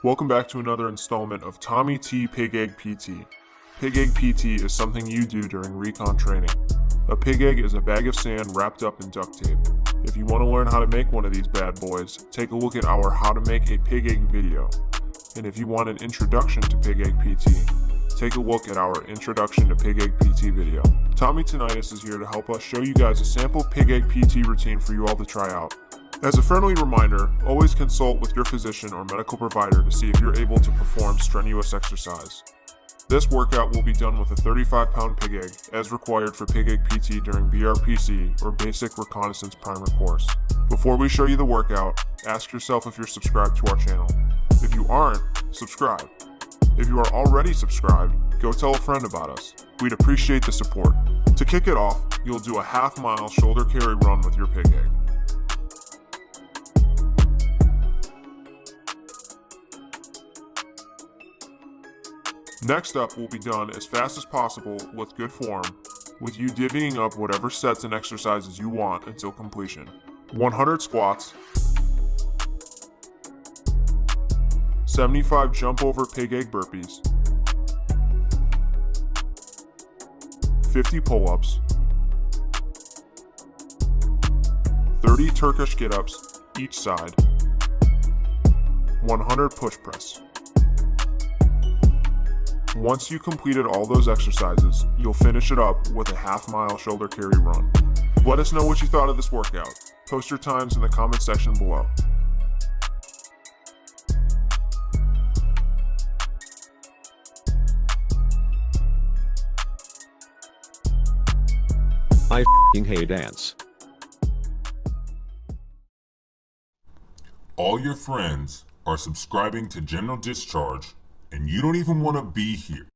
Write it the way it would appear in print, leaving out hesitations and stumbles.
Welcome back to another installment of Tommy T Pig Egg PT. Pig Egg PT is something you do during recon training. A pig egg is a bag of sand wrapped up in duct tape. If you want to learn how to make one of these bad boys, take a look at our How to Make a Pig Egg video. And if you want an introduction to Pig Egg PT, take a look at our Introduction to Pig Egg PT video. Tommy Tinnitus is here to help us show you guys a sample Pig Egg PT routine for you all to try out. As a friendly reminder, always consult with your physician or medical provider to see if you're able to perform strenuous exercise. This workout will be done with a 35-pound pig egg, as required for Pig Egg PT during BRPC or Basic Reconnaissance Primer course. Before we show you the workout, ask yourself if you're subscribed to our channel. If you aren't, subscribe. If you are already subscribed, go tell a friend about us. We'd appreciate the support. To kick it off, you'll do a half-mile shoulder carry run with your pig egg. Next up will be done as fast as possible with good form, with you divvying up whatever sets and exercises you want until completion. 100 squats, 75 jump over pig egg burpees, 50 pull-ups, 30 Turkish get-ups each side, 100 push press. Once you completed all those exercises, you'll finish it up with a half-mile shoulder carry run. Let us know what you thought of this workout. Post your times in the comment section below. I hate dance. All your friends are subscribing to General Discharge, and you don't even want to be here.